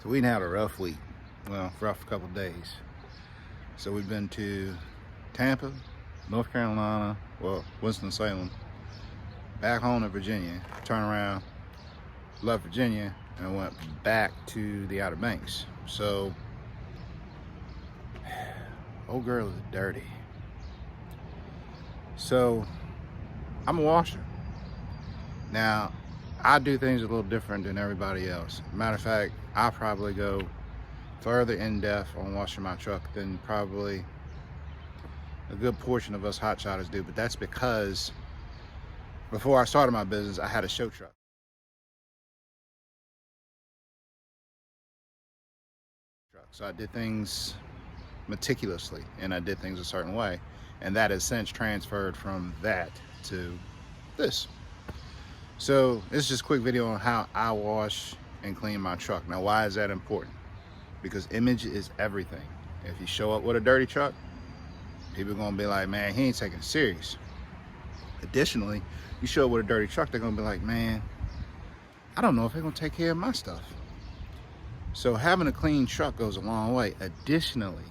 So we had a rough week, well, rough couple of days. So we've been to Tampa, North Carolina, well, Winston-Salem, back home to Virginia, turn around, left Virginia, and I went back to the Outer Banks. So, old girl is dirty. So, I'm a washer. Now, I do things a little different than everybody else. Matter of fact, I probably go further in depth on washing my truck than probably a good portion of us hotshotters do, but that's because before I started my business, I had a show truck. So I did things meticulously and I did things a certain way, and that has since transferred from that to this. So it's just a quick video on how I wash and clean my truck. Now, why is that important? Because image is everything. If you show up with a dirty truck, people are gonna be like, man, he ain't taking it serious. Additionally, you show up with a dirty truck, they're gonna be like, man, I don't know if they're gonna take care of my stuff. So having a clean truck goes a long way. Additionally,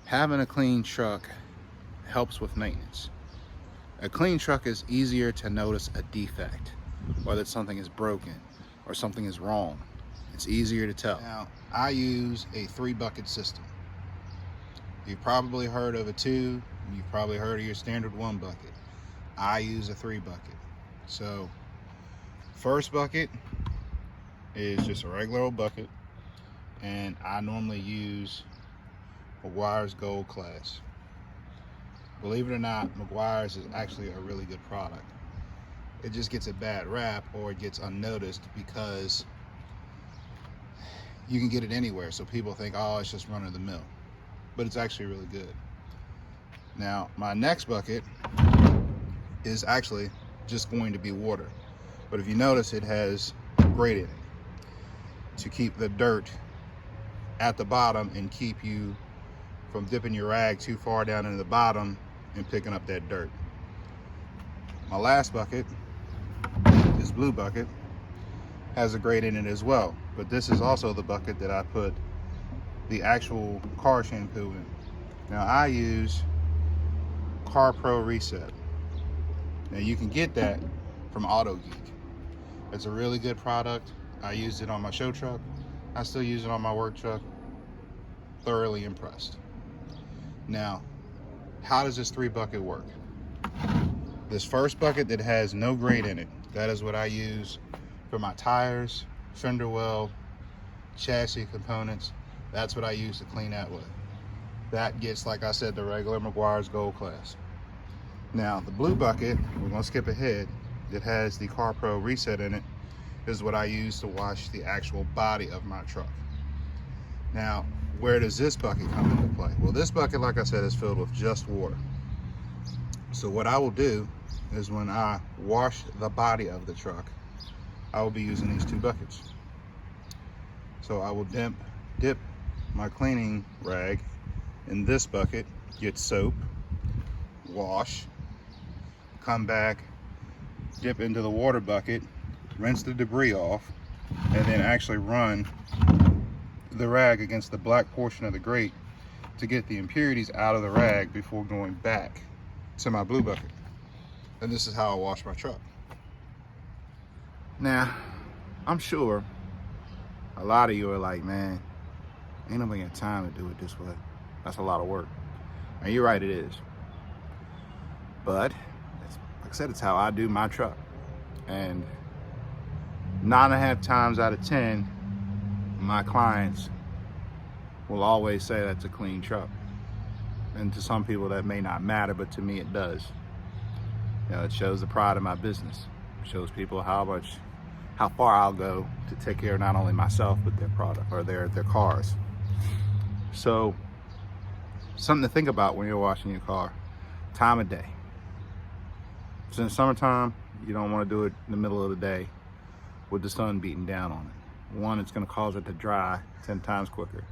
having a clean truck helps with maintenance. A clean truck is easier to notice a defect, whether something is broken or something is wrong. It's easier to tell. Now, I use a 3-bucket system. You've probably heard of a 2, you've probably heard of your standard 1 bucket. I use a 3-bucket. So, first bucket is just a regular old bucket, and I normally use Meguiar's Gold Class. Believe it or not, Meguiar's is actually a really good product. It just gets a bad rap, or it gets unnoticed because you can get it anywhere, so people think, oh, it's just run of the mill, but it's actually really good. Now, my next bucket is actually just going to be water, but if you notice, it has grate in it to keep the dirt at the bottom and keep you from dipping your rag too far down into the bottom and picking up that dirt. My last bucket, this blue bucket, has a grate in it as well, but this is also the bucket that I put the actual car shampoo in. Now, I use Car Pro Reset. Now, you can get that from Auto Geek. It's a really good product. I used it on my show truck. I still use it on my work truck. Thoroughly impressed. Now, how does this 3-bucket work? This first bucket that has no grate in it, that is what I use for my tires, fender well, chassis components. That's what I use to clean that with. That gets, like I said, the regular Meguiar's Gold Class. Now, the blue bucket, we're gonna skip ahead, that has the Car Pro Reset in it, is what I use to wash the actual body of my truck. Now, where does this bucket come into play? Well, this bucket, like I said, is filled with just water. So what I will do is when I wash the body of the truck, I will be using these 2 buckets. So I will dip my cleaning rag in this bucket, get soap, wash, come back, dip into the water bucket, rinse the debris off, and then actually run the rag against the black portion of the grate to get the impurities out of the rag before going back to my blue bucket. And this is how I wash my truck. Now, I'm sure a lot of you are like, man, ain't nobody got time to do it this way. That's a lot of work. And you're right, it is. But, like I said, it's how I do my truck. And 9.5 times out of 10, my clients will always say that's a clean truck. And to some people that may not matter, but to me it does. You know, it shows the pride of my business. It shows people how far I'll go to take care of not only myself, but their product or their cars. So, something to think about when you're washing your car. Time of day. Since summertime, you don't want to do it in the middle of the day with the sun beating down on it. One, it's going to cause it to dry 10 times quicker.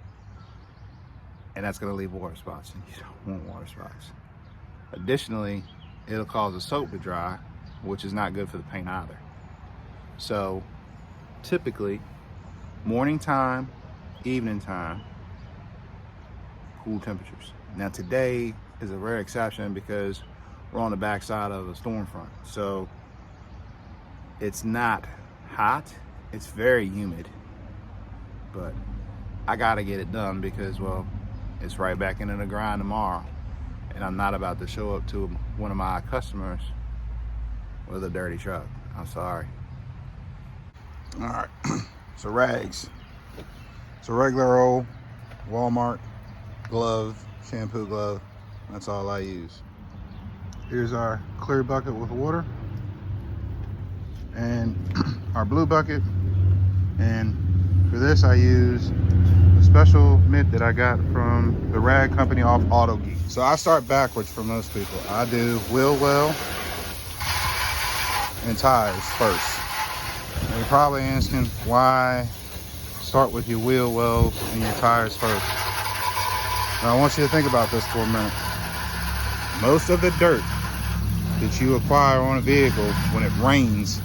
And that's going to leave water spots, and you don't want water spots. Additionally, it'll cause the soap to dry, which is not good for the paint either. So typically Morning time, evening time, cool temperatures. Now today is a rare exception because we're on the backside of a storm front. So it's not hot, it's very humid, but I gotta get it done because, well, it's right back into the grind tomorrow. And I'm not about to show up to one of my customers with a dirty truck. I'm sorry. All right, so rags. It's a regular old Walmart glove, shampoo glove. That's all I use. Here's our clear bucket with water and our blue bucket. And for this, I use a special mitt that I got from the rag company off Auto Geek. So I start backwards for most people. I do wheel well and tires first. And you're probably asking why start with your wheel well and your tires first. Now I want you to think about this for a minute. Most of the dirt that you acquire on a vehicle when it rains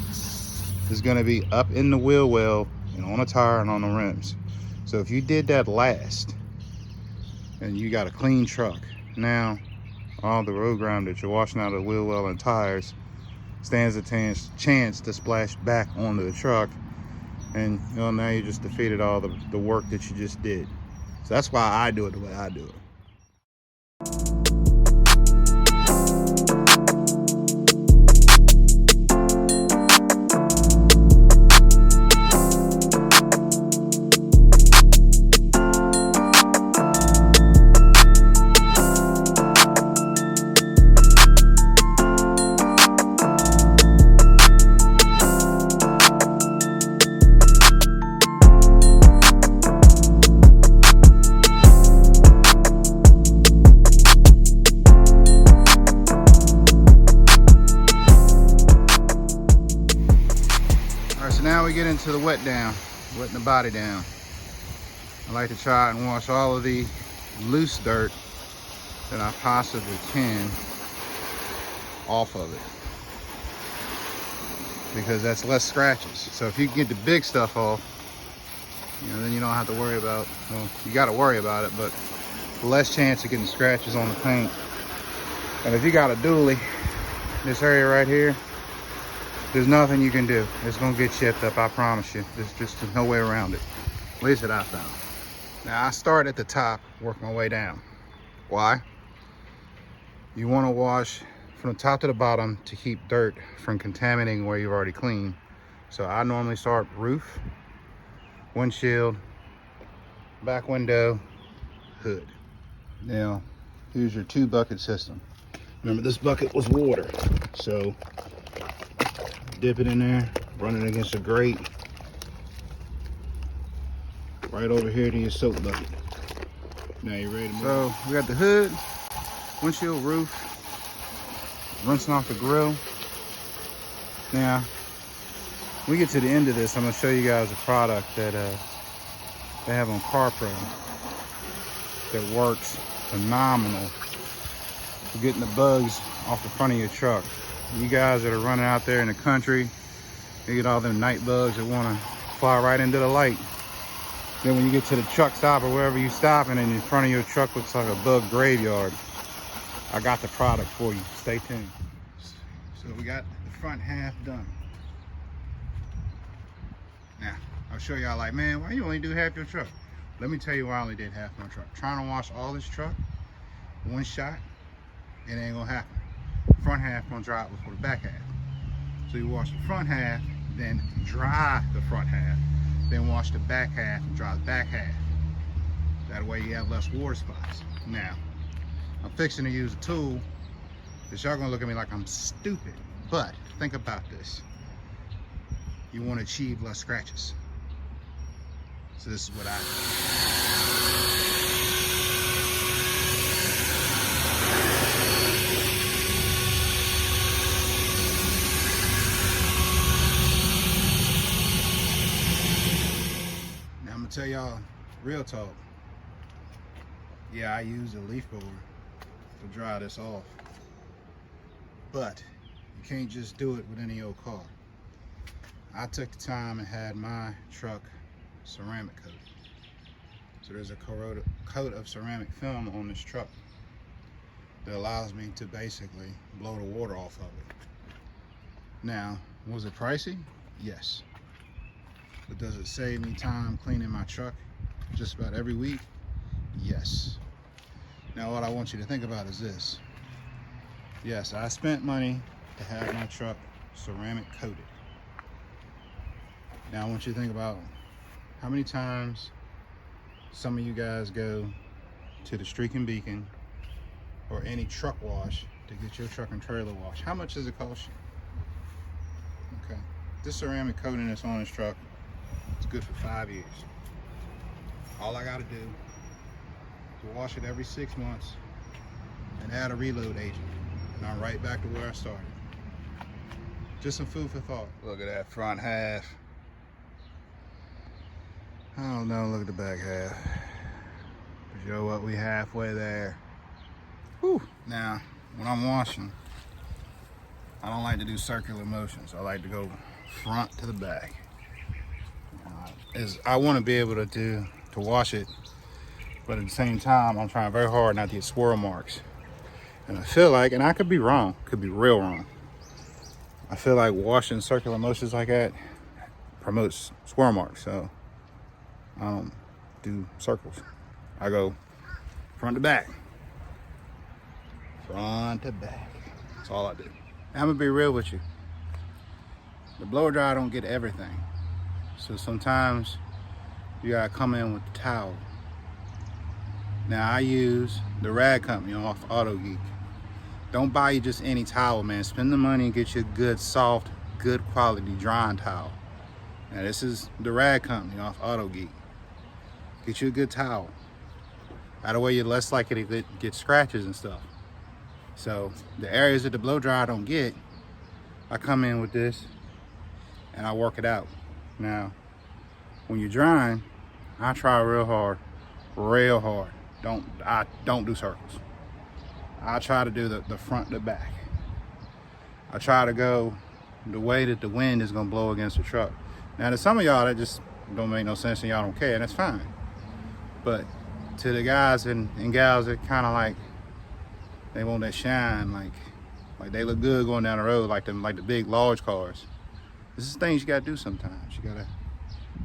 is going to be up in the wheel well and on a tire and on the rims. So if you did that last and you got a clean truck, now all the road grime that you're washing out of the wheel well and tires stands a chance to splash back onto the truck, and you know, now you just defeated all the work that you just did. So that's why I do it the way I do it. So now we get into the wetting the body down. I like to try and wash all of the loose dirt that I possibly can off of it, because that's less scratches. So if you can get the big stuff off, you know, then you don't have to worry about, well, you got to worry about it, but less chance of getting scratches on the paint. And if you got a dually, this area right here, there's nothing you can do. It's gonna get chipped up, I promise you. There's just no way around it. At least that I found. Now I start at the top, work my way down. Why? You wanna wash from the top to the bottom to keep dirt from contaminating where you've already cleaned. So I normally start roof, windshield, back window, hood. Now, here's your 2-bucket system. Remember, this bucket was water, so dip it in there, run it against a grate, right over here to your soap bucket. Now you're ready to move. So we got the hood, windshield, roof, rinsing off the grill. Now, when we get to the end of this, I'm gonna show you guys a product that they have on CarPro that works phenomenal for getting the bugs off the front of your truck. You guys that are running out there in the country, you get all them night bugs that want to fly right into the light. Then when you get to the truck stop or wherever you stopping and in front of your truck looks like a bug graveyard, I got the product for you. Stay tuned. So we got the front half done. Now, I'll show y'all like, man, why you only do half your truck? Let me tell you why I only did half my truck. Trying to wash all this truck, one shot, it ain't gonna happen. Front half gonna dry out before the back half. So you wash the front half, then dry the front half, then wash the back half and dry the back half. That way you have less water spots. Now, I'm fixing to use a tool that y'all gonna look at me like I'm stupid, but think about this. You wanna achieve less scratches. So this is what I do. Tell y'all real talk, yeah, I use a leaf blower to dry this off, but you can't just do it with any old car. I took the time and had my truck ceramic coat. So there's a coat of ceramic film on this truck that allows me to basically blow the water off of it. Now, was it pricey? Yes. But does it save me time cleaning my truck just about every week? Yes. Now what I want you to think about is this. Yes, I spent money to have my truck ceramic coated. Now I want you to think about how many times some of you guys go to the Streak and Beacon or any truck wash to get your truck and trailer washed. How much does it cost you? Okay, this ceramic coating that's on this truck, it's good for 5 years. All I gotta do is wash it every 6 months and add a reload agent, and I'm right back to where I started. Just some food for thought. Look at that front half. I don't know, look at the back half. But you know what, we halfway there. Whew. Now, when I'm washing, I don't like to do circular motions. I like to go front to the back. I want to be able to wash it, but at the same time, I'm trying very hard not to get swirl marks. And I feel like, and I could be wrong, could be real wrong, I feel like washing circular motions like that promotes swirl marks. So I don't do circles. I go front to back. Front to back. That's all I do. I'm gonna be real with you. The blower dryer don't get everything. So sometimes you gotta come in with the towel. Now I use the Rag Company off AutoGeek. Don't buy you just any towel, man. Spend the money and get you a good, soft, good quality drying towel. Now this is the Rag Company off AutoGeek. Get you a good towel. That way you're less likely to get scratches and stuff. So the areas that the blow dryer don't get, I come in with this and I work it out. Now, when you're drying, I try real hard. I don't do circles. I try to do the front to back. I try to go the way that the wind is gonna blow against the truck. Now to some of y'all that just don't make no sense and y'all don't care, and that's fine. But to the guys and gals that kind of like, they want that shine, like they look good going down the road, like the big large cars. This is things you gotta do sometimes. You gotta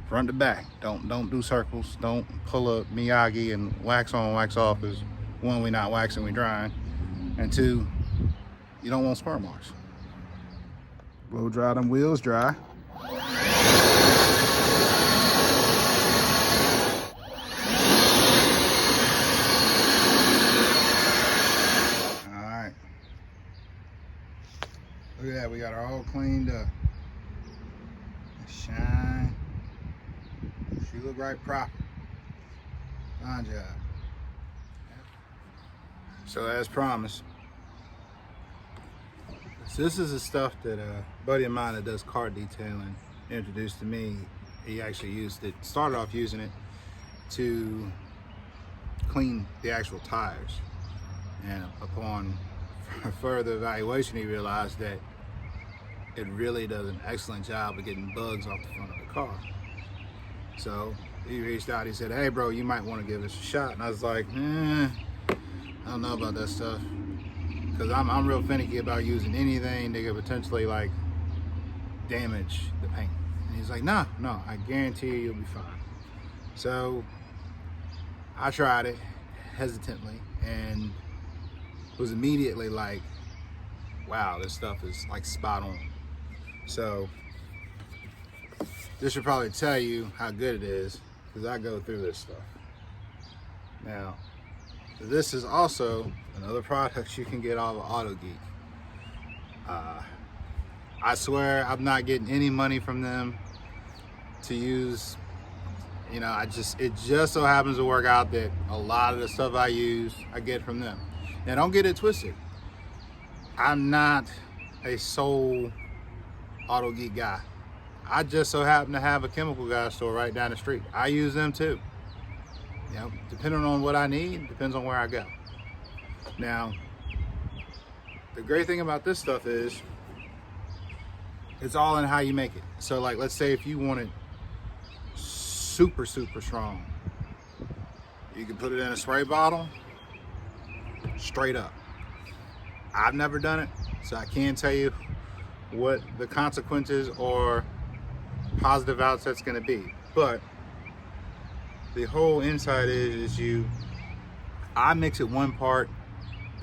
front to back. Don't do circles. Don't pull a Miyagi and wax on, wax off. Because one, we not waxing, we drying, and two, you don't want swirl marks. Blow dry them wheels dry. All right. Look at that. We got her all cleaned up. Shine. She look right proper. Fine job. So as promised, so this is the stuff that a buddy of mine that does car detailing introduced to me. He actually used it, started off using it to clean the actual tires. And upon further evaluation, he realized that it really does an excellent job of getting bugs off the front of the car. So he reached out, he said, hey bro, you might want to give this a shot. And I was like, I don't know about that stuff. Because I'm real finicky about using anything that could potentially like damage the paint. And he's like, no, I guarantee you you'll be fine. So I tried it hesitantly and was immediately like, wow, this stuff is like spot on. So this should probably tell you how good it is, because I go through this stuff. Now, this is also another product you can get off of AutoGeek. I swear I'm not getting any money from them to use. You know, it just so happens to work out that a lot of the stuff I use, I get from them. Now, don't get it twisted. I'm not a sole AutoGeek guy. I just so happen to have a chemical guy store right down the street. I use them too. You know, depending on what I need, depends on where I go. Now, the great thing about this stuff is it's all in how you make it. So like, let's say if you want it super strong. You can put it in a spray bottle, straight up. I've never done it, so I can't tell you what the consequences or positive outset's gonna be. But the whole insight is I mix it 1 part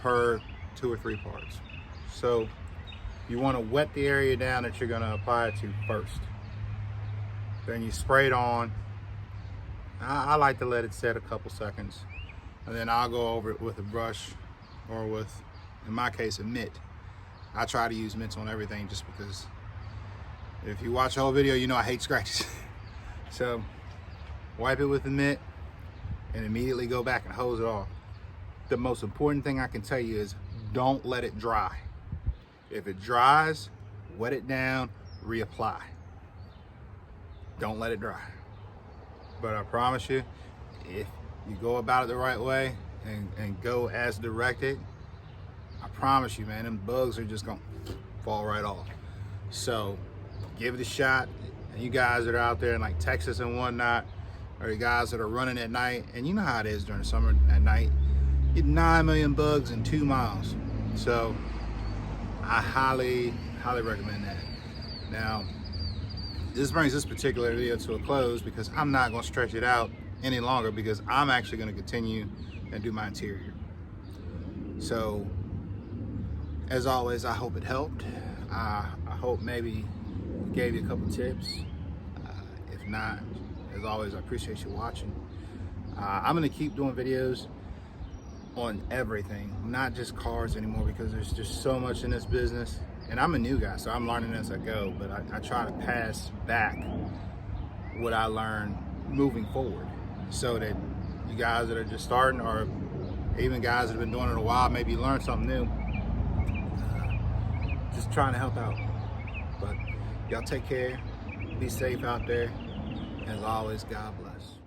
per 2 or 3 parts. So you want to wet the area down that you're going to apply it to first. Then you spray it on. I like to let it set a couple seconds, and then I'll go over it with a brush, or with, in my case, a mitt. I try to use mitts on everything just because if you watch the whole video, you know I hate scratches. So wipe it with a mitt and immediately go back and hose it off. The most important thing I can tell you is don't let it dry. If it dries, wet it down, reapply. Don't let it dry. But I promise you, if you go about it the right way and go as directed, I promise you, man, them bugs are just gonna fall right off. So give it a shot. And you guys that are out there in like Texas and whatnot, or you guys that are running at night, and you know how it is during the summer at night, you get 9 million bugs in 2 miles. So I highly recommend that. Now, this brings this particular video to a close because I'm not going to stretch it out any longer, because I'm actually going to continue and do my interior. So as always, I hope it helped. I hope maybe gave you a couple tips. If not, as always, I appreciate you watching. I'm going to keep doing videos on everything, not just cars anymore, because there's just so much in this business. And I'm a new guy, so I'm learning as I go, but I try to pass back what I learned moving forward, so that you guys that are just starting, or even guys that have been doing it a while, maybe learn something new. Just trying to help out. But y'all take care, be safe out there. As always, God bless.